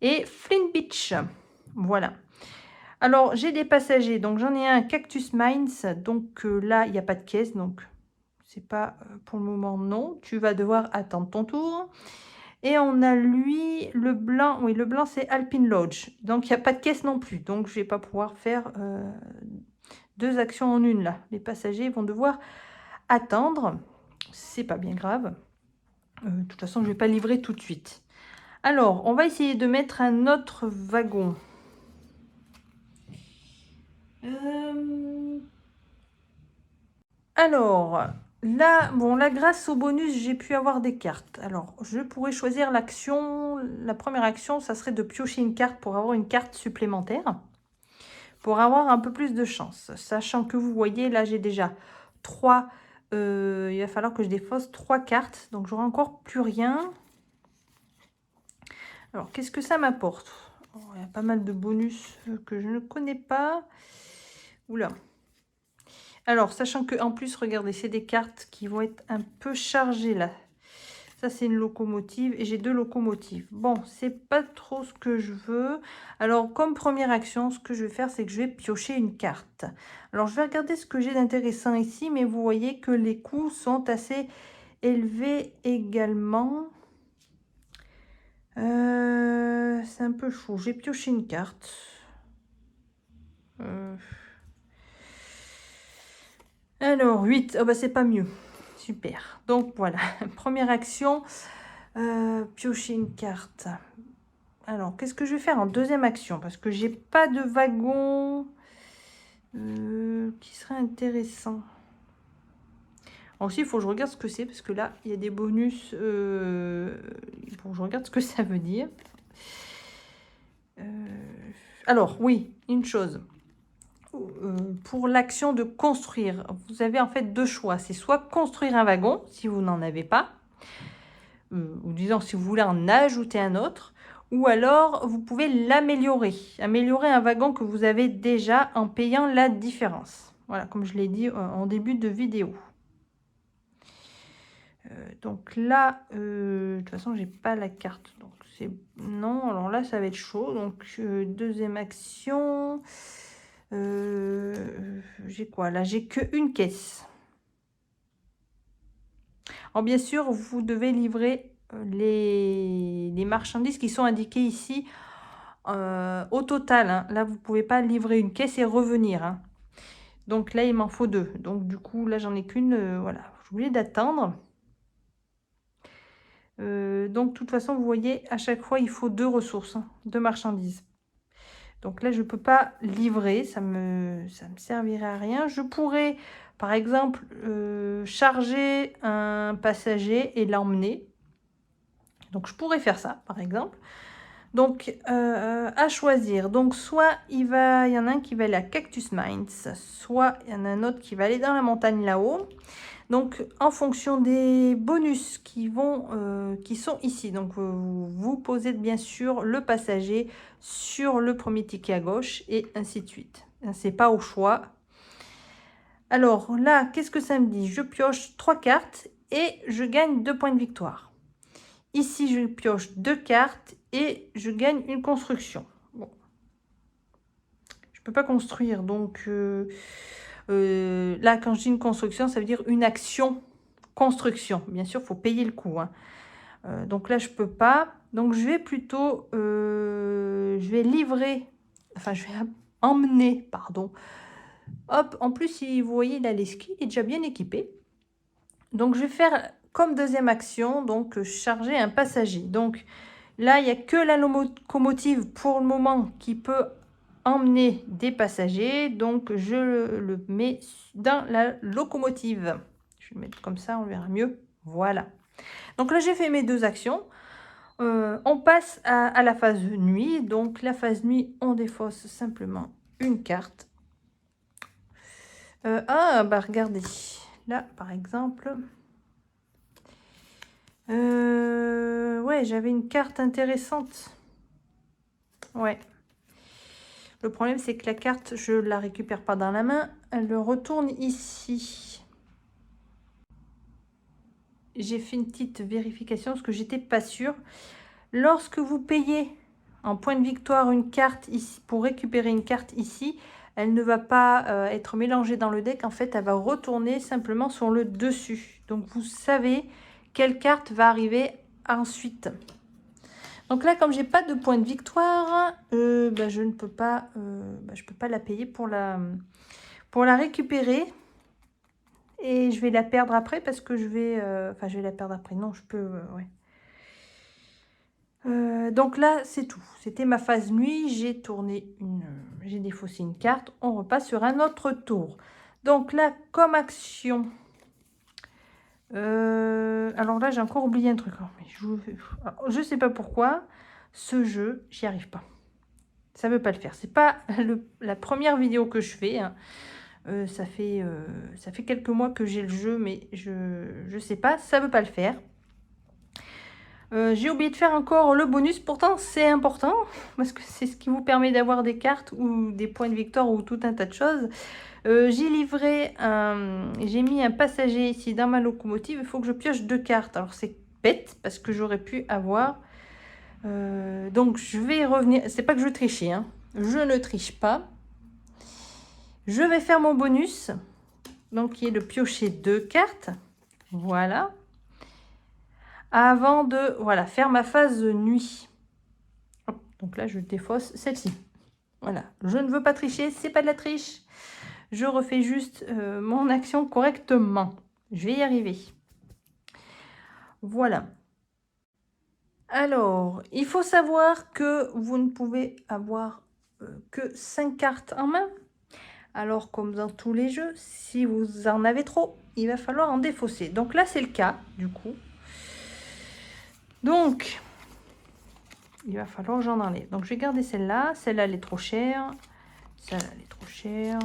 et Flint Beach. Voilà. Alors, j'ai des passagers. Donc, j'en ai un Cactus Mines. Donc, là, il n'y a pas de caisse. Donc, c'est pas pour le moment, non. Tu vas devoir attendre ton tour. Et on a lui, le blanc. Oui, le blanc, c'est Alpine Lodge. Donc, il n'y a pas de caisse non plus. Donc, je vais pas pouvoir faire 2 actions en une, là. Les passagers vont devoir attendre. C'est pas bien grave. De toute façon, je vais pas livrer tout de suite. Alors, on va essayer de mettre un autre wagon. Alors, là, bon, là, grâce au bonus, j'ai pu avoir des cartes. Alors, je pourrais choisir l'action. La première action, ça serait de piocher une carte pour avoir une carte supplémentaire. Pour avoir un peu plus de chance. Sachant que vous voyez, là, j'ai déjà 3. Il va falloir que je défausse 3 cartes. Donc, j'aurai encore plus rien. Alors, qu'est-ce que ça m'apporte? Oh, il y a pas mal de bonus que je ne connais pas. Oula. Alors, sachant que en plus, regardez, c'est des cartes qui vont être un peu chargées là. Ça, c'est une locomotive et j'ai 2 locomotives. Bon, c'est pas trop ce que je veux. Alors, comme première action, ce que je vais faire, c'est que je vais piocher une carte. Alors, je vais regarder ce que j'ai d'intéressant ici, mais vous voyez que les coûts sont assez élevés également. C'est un peu chaud. J'ai pioché une carte. Alors, 8. Oh, bah, c'est pas mieux. Super. Donc, voilà. Première action, piocher une carte. Alors, qu'est-ce que je vais faire en deuxième action? Parce que j'ai pas de wagon qui serait intéressant. Ensuite, il faut que je regarde ce que c'est. Parce que là, il y a des bonus. Il faut que je regarde ce que ça veut dire. Alors, oui, une chose. Pour l'action de construire, vous avez en fait 2 choix. C'est soit construire un wagon, si vous n'en avez pas, ou disons si vous voulez en ajouter un autre, ou alors vous pouvez l'améliorer. Améliorer un wagon que vous avez déjà en payant la différence. Voilà, comme je l'ai dit en début de vidéo. Donc là, de toute façon, j'ai pas la carte. Donc c'est non, alors là, ça va être chaud. Donc deuxième action... j'ai quoi là? J'ai qu'une caisse. Alors bien sûr, vous devez livrer les marchandises qui sont indiquées ici au total. Hein. Là, vous ne pouvez pas livrer une caisse et revenir. Hein. Donc là, il m'en faut 2. Donc du coup, là, j'en ai qu'une. Voilà, j'ai oublié d'attendre. Donc de toute façon, vous voyez, à chaque fois, il faut 2 ressources, hein, 2 marchandises. Donc là, je ne peux pas livrer, ça me servirait à rien. Je pourrais, par exemple, charger un passager et l'emmener. Donc, je pourrais faire ça, par exemple. Donc, à choisir. Donc, soit il y en a un qui va aller à Cactus Mines, soit il y en a un autre qui va aller dans la montagne là-haut. Donc, en fonction des bonus qui sont ici. Donc, vous posez bien sûr le passager sur le premier ticket à gauche et ainsi de suite. C'est pas au choix. Alors là, qu'est-ce que ça me dit? Je pioche 3 cartes et je gagne 2 points de victoire. Ici, je pioche 2 cartes et je gagne une construction. Bon. Je peux pas construire, donc... là, quand je dis une construction, ça veut dire une action construction. Bien sûr, il faut payer le coût. Hein. Donc là, je peux pas. Donc, je vais plutôt... je vais livrer enfin je vais emmener, pardon. Hop, en plus, si vous voyez, là, l'esquille est déjà bien équipé. Donc, je vais faire comme deuxième action, donc charger un passager. Donc, là, il n'y a que la locomotive pour le moment qui peut emmener des passagers. Donc, je le mets dans la locomotive. Je vais le mettre comme ça, on verra mieux. Voilà. Donc là, j'ai fait mes deux actions. On passe à la phase nuit. Donc, la phase nuit, on défausse simplement une carte. Bah regardez, là par exemple, ouais, j'avais une carte intéressante. Ouais. Le problème, c'est que la carte, je la récupère pas dans la main, elle retourne ici. J'ai fait une petite vérification parce que j'étais pas sûre. Lorsque vous payez en point de victoire une carte ici, pour récupérer une carte ici, elle ne va pas être mélangée dans le deck. En fait, elle va retourner simplement sur le dessus. Donc, vous savez quelle carte va arriver ensuite. Donc là, comme j'ai pas de point de victoire, bah, je ne peux pas, je peux pas la payer pour la récupérer. Et je vais la perdre après parce que je vais... Enfin, je vais la perdre après. Non, je peux... ouais. Donc là, c'est tout. C'était ma phase nuit. J'ai tourné une... j'ai défaussé une carte. On repasse sur un autre tour. Donc là, comme action... alors là, j'ai encore oublié un truc. Je sais pas pourquoi. Ce jeu, j'y arrive pas. Ça veut pas le faire. C'est pas la première vidéo que je fais. Hein. Ça fait quelques mois que j'ai le jeu, mais je sais pas. Ça veut pas le faire. J'ai oublié de faire encore le bonus, pourtant c'est important parce que c'est ce qui vous permet d'avoir des cartes ou des points de victoire ou tout un tas de choses. J'ai mis un passager ici dans ma locomotive, il faut que je pioche 2 cartes. Alors c'est bête parce que j'aurais pu avoir. Donc je vais revenir, c'est pas que je triche, hein. Je ne triche pas. Je vais faire mon bonus, donc qui est de piocher 2 cartes. Voilà. Avant de faire ma phase nuit. Hop, donc là, je défausse celle-ci. Voilà, je ne veux pas tricher, c'est pas de la triche. Je refais juste mon action correctement. Je vais y arriver. Voilà. Alors, il faut savoir que vous ne pouvez avoir que 5 cartes en main. Alors, comme dans tous les jeux, si vous en avez trop, il va falloir en défausser. Donc là, c'est le cas, du coup. Donc, il va falloir que j'en enlève. Donc, je vais garder celle-là. Celle-là, elle est trop chère. Celle-là, elle est trop chère.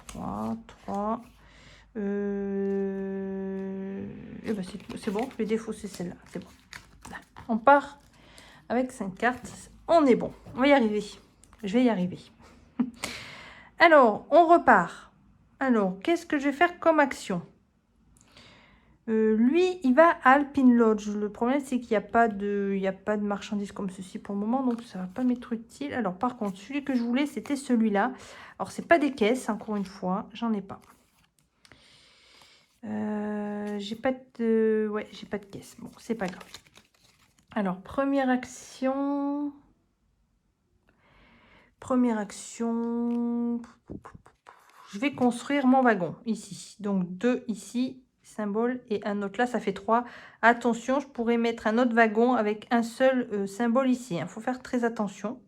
3. Et ben c'est bon, je vais défausser celle-là. C'est bon. Là, on part avec 5 cartes. On est bon. On va y arriver. Je vais y arriver. Alors, on repart. Alors, qu'est-ce que je vais faire comme action? Lui, il va à Alpine Lodge. Le problème, c'est qu'il n'y a pas de marchandises comme ceci pour le moment, donc ça ne va pas m'être utile. Alors, par contre, celui que je voulais, c'était celui-là. Alors, c'est pas des caisses, encore une fois, j'en ai pas. J'ai pas de... Ouais, j'ai pas de caisse. Bon, c'est pas grave. Alors, première action. Je vais construire mon wagon, ici. Donc, 2 ici. Symbole et un autre là, ça fait 3. Attention, je pourrais mettre un autre wagon avec un seul symbole ici. Il faut faire très attention.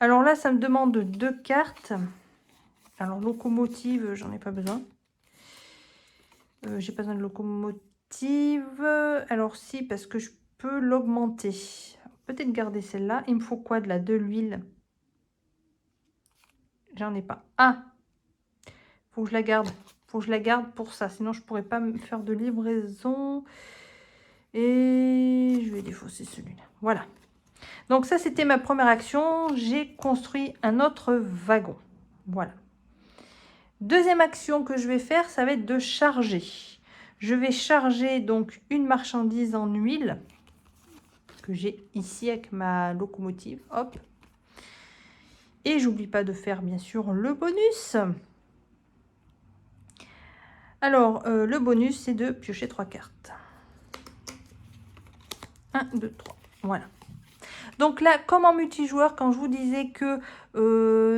Alors là, ça me demande 2 cartes. Alors, locomotive, j'en ai pas besoin. J'ai pas besoin de locomotive. Alors si, parce que je peux l'augmenter. Peut-être garder celle-là. Il me faut quoi de l'huile? J'en ai pas. Ah, faut que je la garde. Faut que je la garde pour ça, sinon je pourrais pas me faire de livraison. Et je vais défausser celui-là. Voilà. Donc ça, c'était ma première action. J'ai construit un autre wagon. Voilà. Deuxième action que je vais faire, ça va être de charger. Je vais charger donc une marchandise en huile que j'ai ici avec ma locomotive. Hop. Et j'oublie pas de faire bien sûr le bonus. Alors, le bonus, c'est de piocher 3 cartes. 1, 2, 3. Voilà. Donc là, comme en multijoueur, quand je vous disais que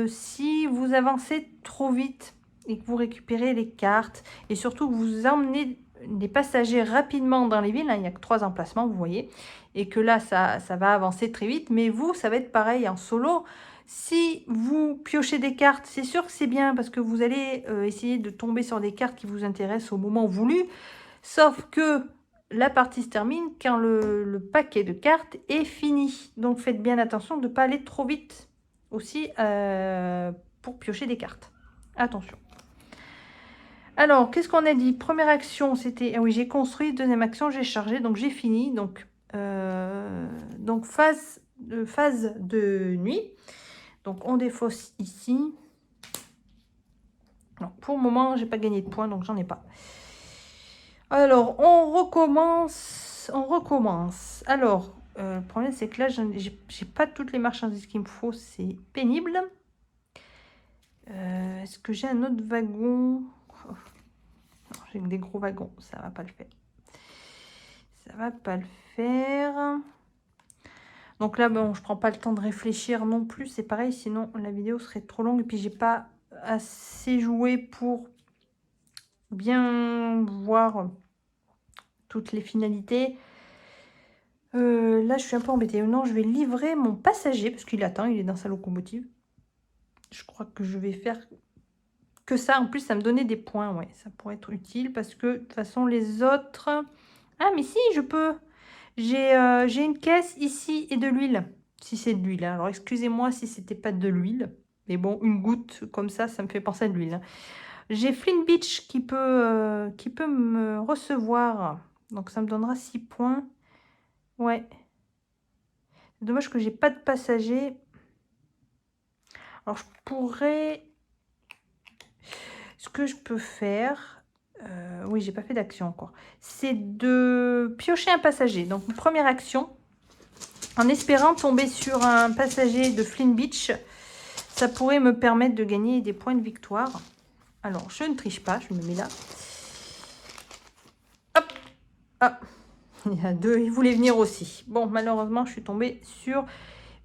si vous avancez trop vite et que vous récupérez les cartes, et surtout que vous emmenez des passagers rapidement dans les villes, hein, il n'y a que 3 emplacements, vous voyez, et que là, ça va avancer très vite, mais vous, ça va être pareil en solo. Si vous piochez des cartes, c'est sûr que c'est bien, parce que vous allez essayer de tomber sur des cartes qui vous intéressent au moment voulu, sauf que la partie se termine quand le paquet de cartes est fini. Donc faites bien attention de ne pas aller trop vite aussi pour piocher des cartes. Attention. Alors, qu'est-ce qu'on a dit? Première action, c'était... Ah oui, j'ai construit. Deuxième action, j'ai chargé. Donc j'ai fini. Donc phase de nuit. Donc on défausse ici. Non, pour le moment, j'ai pas gagné de points, donc j'en ai pas. Alors, on recommence. Alors, le problème, c'est que là, j'ai pas toutes les marchandises qu'il me faut. C'est pénible. Est-ce que j'ai un autre wagon? Oh, j'ai des gros wagons. Ça va pas le faire. Ça va pas le faire. Donc là, bon, je prends pas le temps de réfléchir non plus. C'est pareil, sinon la vidéo serait trop longue. Et puis, j'ai pas assez joué pour bien voir toutes les finalités. Là, je suis un peu embêtée. Non, je vais livrer mon passager parce qu'il attend, il est dans sa locomotive. Je crois que je vais faire que ça. En plus, ça me donnait des points. Ouais, ça pourrait être utile parce que de toute façon, les autres... Ah, mais si, je peux. J'ai une caisse ici et de l'huile. Si c'est de l'huile. Alors, excusez-moi si c'était pas de l'huile. Mais bon, une goutte comme ça me fait penser à de l'huile. J'ai Flint Beach qui peut me recevoir. Donc, ça me donnera 6 points. Ouais. Dommage que j'ai pas de passagers. Alors, je pourrais... Ce que je peux faire... oui, j'ai pas fait d'action encore. C'est de piocher un passager. Donc, une première action. En espérant tomber sur un passager de Flint Beach. Ça pourrait me permettre de gagner des points de victoire. Alors, je ne triche pas. Je me mets là. Hop. Ah. Il y a 2. Il voulait venir aussi. Bon, malheureusement, je suis tombée sur...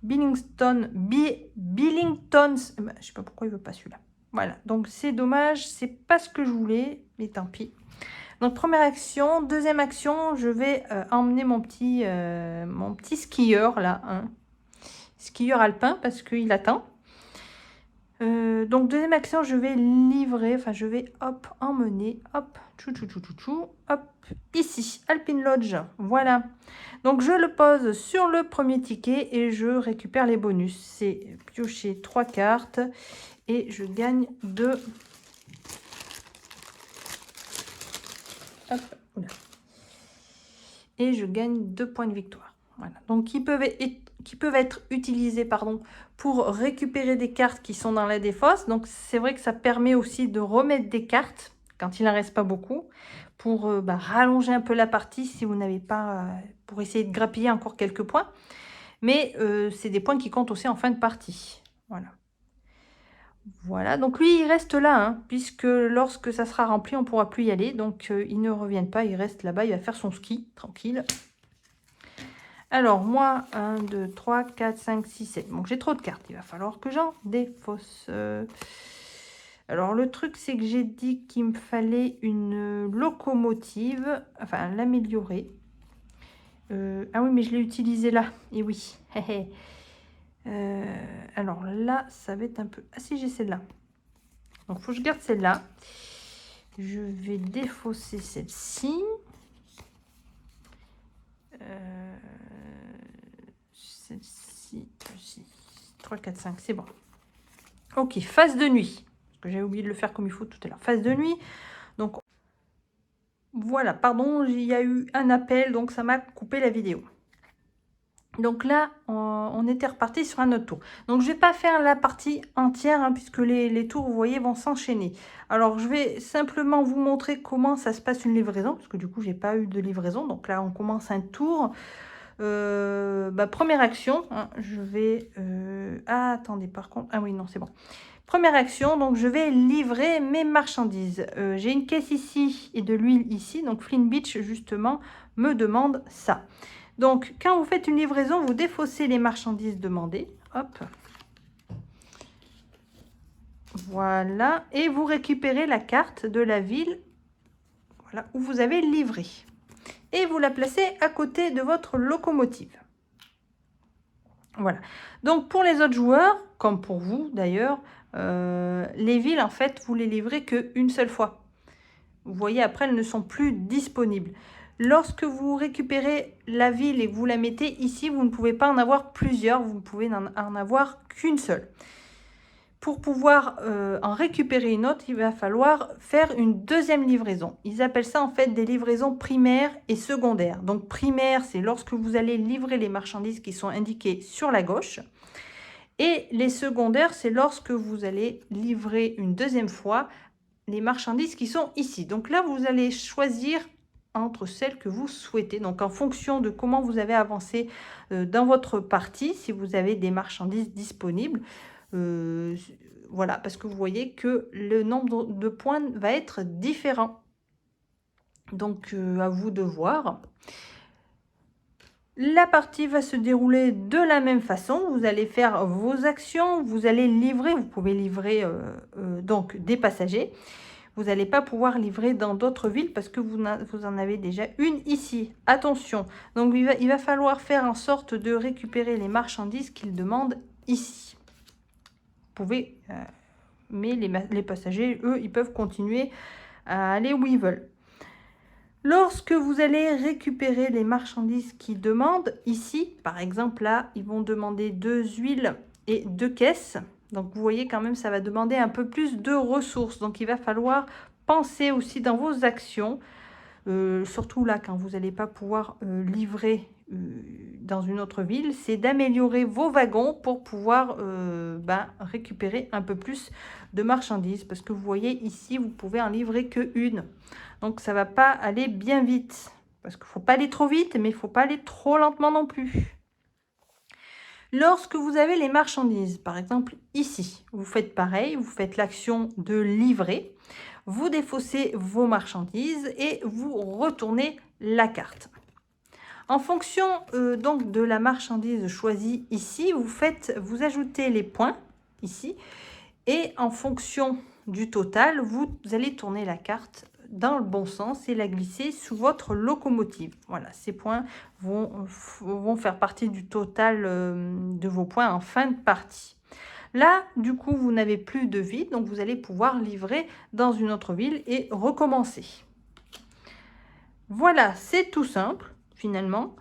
Billington, je ne sais pas pourquoi il veut pas celui-là. Voilà, donc c'est dommage, c'est pas ce que je voulais, mais tant pis. Donc première action, deuxième action, je vais emmener mon petit skieur là, hein. Skieur alpin parce qu'il attend. Donc deuxième action, je vais livrer, enfin je vais hop emmener, hop, hop, ici, Alpine Lodge, voilà. Donc je le pose sur le premier ticket et je récupère les bonus. C'est piocher 3 cartes et je gagne 2. Hop, oula. Et je gagne 2 points de victoire. Voilà. Donc qui peuvent être utilisés pour récupérer des cartes qui sont dans la défausse. Donc c'est vrai que ça permet aussi de remettre des cartes quand il n'en reste pas beaucoup pour rallonger un peu la partie si vous n'avez pas, pour essayer de grappiller encore quelques points. Mais c'est des points qui comptent aussi en fin de partie. Voilà. Voilà, donc lui il reste là, hein, puisque lorsque ça sera rempli, on ne pourra plus y aller. Donc il ne revient pas, il reste là-bas, il va faire son ski, tranquille. Alors, moi, 1, 2, 3, 4, 5, 6, 7. Donc, j'ai trop de cartes. Il va falloir que j'en défausse. Alors, le truc, c'est que j'ai dit qu'il me fallait une locomotive. Enfin, l'améliorer. Ah oui, mais je l'ai utilisé là. Et oui. Alors là, ça va être un peu... Ah si, j'ai celle-là. Donc, il faut que je garde celle-là. Je vais défausser celle-ci. 3, 4, 5, c'est bon. Ok, phase de nuit. Parce que j'avais oublié de le faire comme il faut tout à l'heure. Phase de nuit. Donc, voilà, pardon, il y a eu un appel, donc ça m'a coupé la vidéo. Donc là, on était reparti sur un autre tour. Donc, je ne vais pas faire la partie entière, hein, puisque les tours, vous voyez, vont s'enchaîner. Alors, je vais simplement vous montrer comment ça se passe une livraison, parce que du coup, j'ai pas eu de livraison. Donc là, on commence un tour. Première action, hein, je vais... Ah, attendez, par contre... Ah oui, non, c'est bon. Première action, donc je vais livrer mes marchandises. J'ai une caisse ici et de l'huile ici. Donc, Flint Beach, justement, me demande ça. Donc, quand vous faites une livraison, vous défaussez les marchandises demandées. Hop. Voilà. Et vous récupérez la carte de la ville, voilà, où vous avez livré. Et vous la placez à côté de votre locomotive. Voilà. Donc, pour les autres joueurs, comme pour vous d'ailleurs, les villes, en fait, vous les livrez qu'une seule fois. Vous voyez, après, elles ne sont plus disponibles. Lorsque vous récupérez la ville et que vous la mettez ici, vous ne pouvez pas en avoir plusieurs, vous ne pouvez en avoir qu'une seule. Pour pouvoir en récupérer une autre, il va falloir faire une deuxième livraison. Ils appellent ça en fait des livraisons primaires et secondaires. Donc primaire, c'est lorsque vous allez livrer les marchandises qui sont indiquées sur la gauche. Et les secondaires, c'est lorsque vous allez livrer une deuxième fois les marchandises qui sont ici. Donc là, vous allez choisir entre celles que vous souhaitez. Donc en fonction de comment vous avez avancé dans votre partie, si vous avez des marchandises disponibles, voilà, parce que vous voyez que le nombre de points va être différent. Donc à vous de voir. La partie va se dérouler de la même façon. Vous allez faire vos actions, vous allez livrer, vous pouvez livrer donc des passagers. Vous n'allez pas pouvoir livrer dans d'autres villes parce que vous en avez déjà une ici. Attention, donc il va falloir faire en sorte de récupérer les marchandises qu'ils demandent ici. Vous pouvez, mais les passagers, eux, ils peuvent continuer à aller où ils veulent. Lorsque vous allez récupérer les marchandises qu'ils demandent, ici, par exemple, là, ils vont demander 2 huiles et 2 caisses. Donc, vous voyez quand même, ça va demander un peu plus de ressources. Donc, il va falloir penser aussi dans vos actions, surtout là, quand vous n'allez pas pouvoir livrer dans une autre ville, c'est d'améliorer vos wagons pour pouvoir récupérer un peu plus de marchandises. Parce que vous voyez, ici, vous pouvez en livrer qu'une. Donc, ça ne va pas aller bien vite. Parce qu'il ne faut pas aller trop vite, mais il ne faut pas aller trop lentement non plus. Lorsque vous avez les marchandises, par exemple ici, vous faites pareil, vous faites l'action de livrer, vous défaussez vos marchandises et vous retournez la carte. En fonction donc de la marchandise choisie ici, vous ajoutez les points ici et en fonction du total, vous allez tourner la carte dans le bon sens et la glisser sous votre locomotive. Voilà, ces points vont faire partie du total de vos points en fin de partie. Là, du coup, vous n'avez plus de vide, donc vous allez pouvoir livrer dans une autre ville et recommencer. Voilà, c'est tout simple, finalement.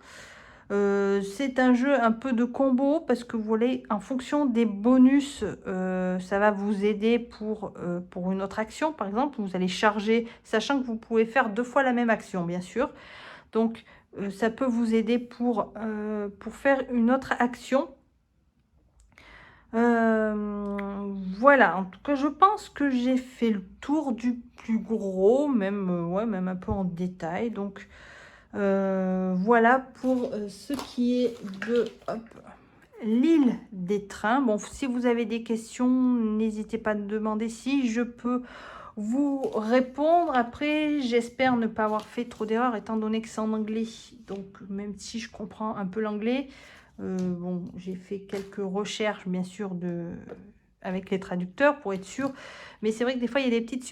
C'est un jeu un peu de combo parce que vous voulez, en fonction des bonus, ça va vous aider pour une autre action. Par exemple, vous allez charger, sachant que vous pouvez faire 2 fois la même action, bien sûr. Donc, ça peut vous aider pour faire une autre action. Voilà, en tout cas, je pense que j'ai fait le tour du plus gros, même, même un peu en détail. Donc, voilà pour ce qui est de l'île des trains. Bon, si vous avez des questions, n'hésitez pas à me demander si je peux vous répondre. Après, j'espère ne pas avoir fait trop d'erreurs étant donné que c'est en anglais. Donc, même si je comprends un peu l'anglais, bon, j'ai fait quelques recherches, bien sûr, avec les traducteurs pour être sûr. Mais c'est vrai que des fois, il y a des petites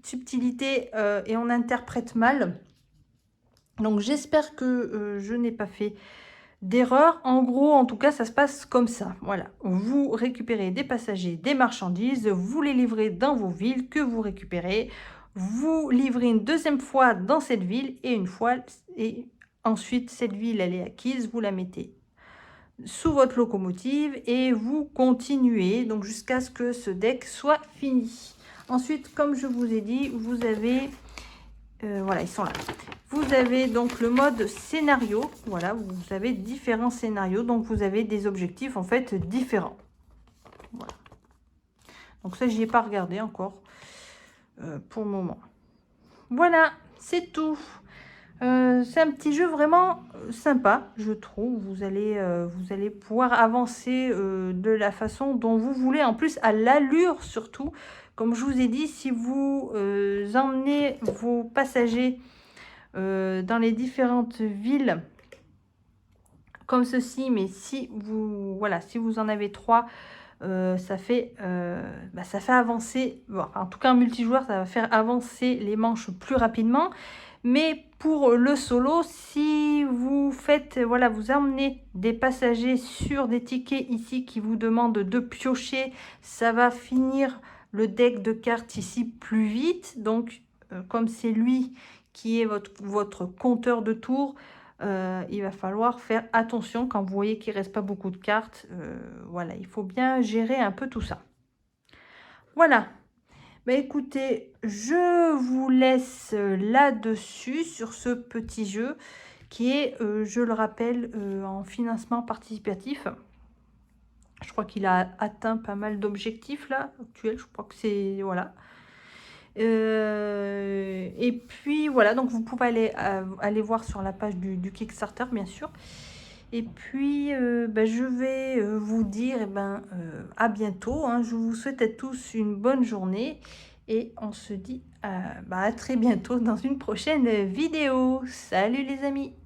subtilités et on interprète mal. Donc, j'espère que je n'ai pas fait d'erreur. En gros, en tout cas, ça se passe comme ça. Voilà, vous récupérez des passagers, des marchandises, vous les livrez dans vos villes que vous récupérez. Vous livrez une deuxième fois dans cette ville et ensuite, cette ville, elle est acquise, vous la mettez sous votre locomotive et vous continuez donc jusqu'à ce que ce deck soit fini. Ensuite, comme je vous ai dit, vous avez voilà, ils sont là. Vous avez donc le mode scénario. Voilà, vous avez différents scénarios. Donc, vous avez des objectifs en fait différents. Voilà. Donc, ça, j'y ai pas regardé encore pour le moment. Voilà, c'est tout. C'est un petit jeu vraiment sympa, je trouve. Vous allez pouvoir avancer de la façon dont vous voulez. En plus, à l'allure surtout. Comme je vous ai dit, si vous emmenez vos passagers dans les différentes villes comme ceci, mais si vous, voilà, si vous en avez 3, ça fait avancer, bon, en tout cas en multijoueur, ça va faire avancer les manches plus rapidement. Mais pour le solo, si vous faites, voilà, vous emmenez des passagers sur des tickets ici qui vous demandent de piocher, ça va finir le deck de cartes ici plus vite. Donc, comme c'est lui qui est votre compteur de tours, il va falloir faire attention quand vous voyez qu'il ne reste pas beaucoup de cartes. Voilà, il faut bien gérer un peu tout ça. Voilà. Bah écoutez, je vous laisse là-dessus sur ce petit jeu qui est, je le rappelle, en financement participatif. Je crois qu'il a atteint pas mal d'objectifs là, actuels. Je crois que c'est, voilà. Et puis voilà, donc vous pouvez aller voir sur la page du Kickstarter, bien sûr. Et puis, je vais vous dire à bientôt. Hein. Je vous souhaite à tous une bonne journée. Et on se dit à très bientôt dans une prochaine vidéo. Salut les amis!